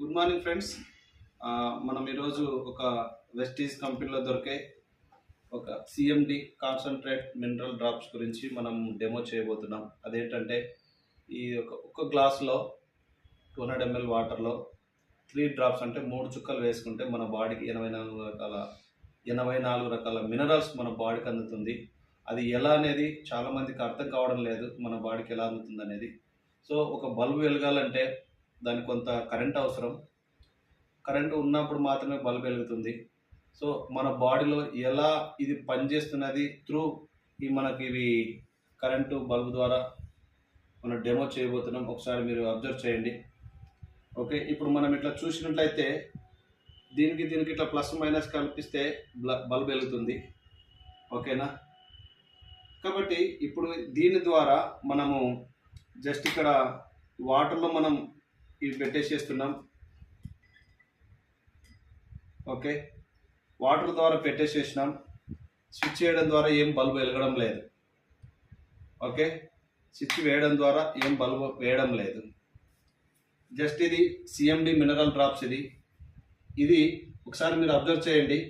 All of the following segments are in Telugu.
Good morning friends. మనం ఈరోజు ఒక వెస్టీజ్ కంపెనీలో దొరికే ఒక సిఎండి కాన్సన్ట్రేట్ మినరల్ డ్రాప్స్ గురించి మనం డెమో చేయబోతున్నాం. అదేంటంటే ఈ ఒక గ్లాస్లో 200 ml వాటర్లో 3 డ్రాప్స్ అంటే 3 చుక్కలు వేసుకుంటే మన బాడీకి 84 రకాల మినరల్స్ మన బాడీకి అందుతుంది. అది ఎలా అనేది చాలామందికి అర్థం కావడం లేదు, మన బాడీకి ఎలా అందుతుంది అనేది. సో ఒక బల్బు వెలగాలంటే దానికి కొంత కరెంట్ అవసరం. కరెంటు ఉన్నప్పుడు మాత్రమే బల్బ్ వెలుగుతుంది. సో మన బాడీలో ఎలా ఇది పనిచేస్తున్నది త్రూ ఇవి కరెంటు బల్బ్ ద్వారా మనం డెమో చేయబోతున్నాం. ఒకసారి మీరు అబ్జర్వ్ చేయండి. ఓకే, ఇప్పుడు మనం ఇట్లా చూసినట్లయితే దీనికి ఇట్లా ప్లస్ మైనస్ కల్పిస్తే బల్బ్ వెలుగుతుంది. ఓకేనా? కాబట్టి ఇప్పుడు దీని ద్వారా మనము జస్ట్ ఇక్కడ వాటర్లో మనం ఇవి పెట్టేసేస్తున్నాం. ఓకే, వాటర్ ద్వారా పెట్టేసేసినాం. స్విచ్ వేయడం ద్వారా ఏం బల్బు వెలగడం లేదు. ఓకే, స్విచ్ వేయడం ద్వారా ఏం బల్బు వేయడం లేదు. జస్ట్ ఇది సిఎండి మినరల్ డ్రాప్స్. ఇది ఒకసారి మీరు అబ్జర్వ్ చేయండి.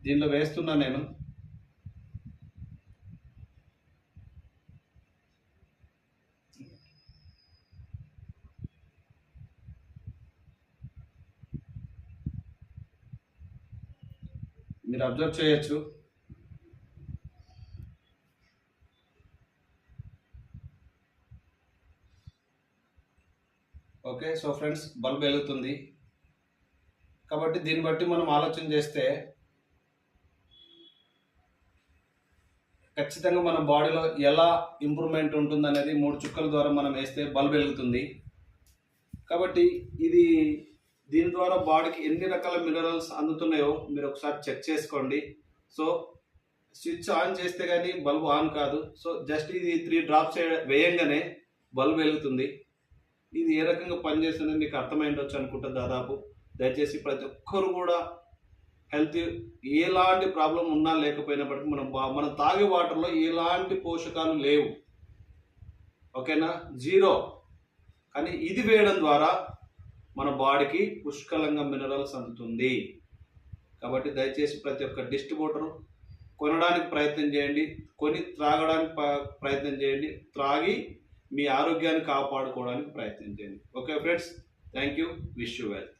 దీనిలో వేస్తున్నా నేను. మీరు అబ్జర్వ్ చేయొచ్చు. ఓకే, సో ఫ్రెండ్స్, బల్బ్ వెలుగుతుంది. కాబట్టి దీన్ని బట్టి మనం ఆలోచన చేస్తే ఖచ్చితంగా మన బాడీలో ఎలా ఇంప్రూవ్మెంట్ ఉంటుందనేది 3 చుక్కల ద్వారా మనం వేస్తే బల్బ్ వెలుగుతుంది. కాబట్టి దీని ద్వారా బాడీకి ఎన్ని రకాల మినరల్స్ అందుతున్నాయో మీరు ఒకసారి చెక్ చేసుకోండి. సో స్విచ్ ఆన్ చేస్తే కానీ బల్బ్ ఆన్ కాదు. సో జస్ట్ ఇది 3 డ్రాప్స్ వేయంగానే బల్బ్ వెలుగుతుంది. ఇది ఏ రకంగా పనిచేస్తుందో మీకు అర్థమైండొచ్చు అనుకుంటా దాదాపు. దయచేసి ప్రతి ఒక్కరు కూడా హెల్త్ ఎలాంటి ప్రాబ్లం ఉన్నా లేకపోయినప్పటికీ మనం తాగే వాటర్లో ఎలాంటి పోషకాలు లేవు. ఓకేనా? జీరో. కానీ ఇది వేయడం ద్వారా మన బాడీకి పుష్కలంగా మినరల్స్ అందుతుంది. కాబట్టి దయచేసి ప్రతి ఒక్క డిస్ట్రిబ్యూటర్ కొనడానికి ప్రయత్నం చేయండి, కొని త్రాగడానికి ప్రయత్నం చేయండి, త్రాగి మీ ఆరోగ్యాన్ని కాపాడుకోవడానికి ప్రయత్నం చేయండి. Okay friends, thank you. Wish you well.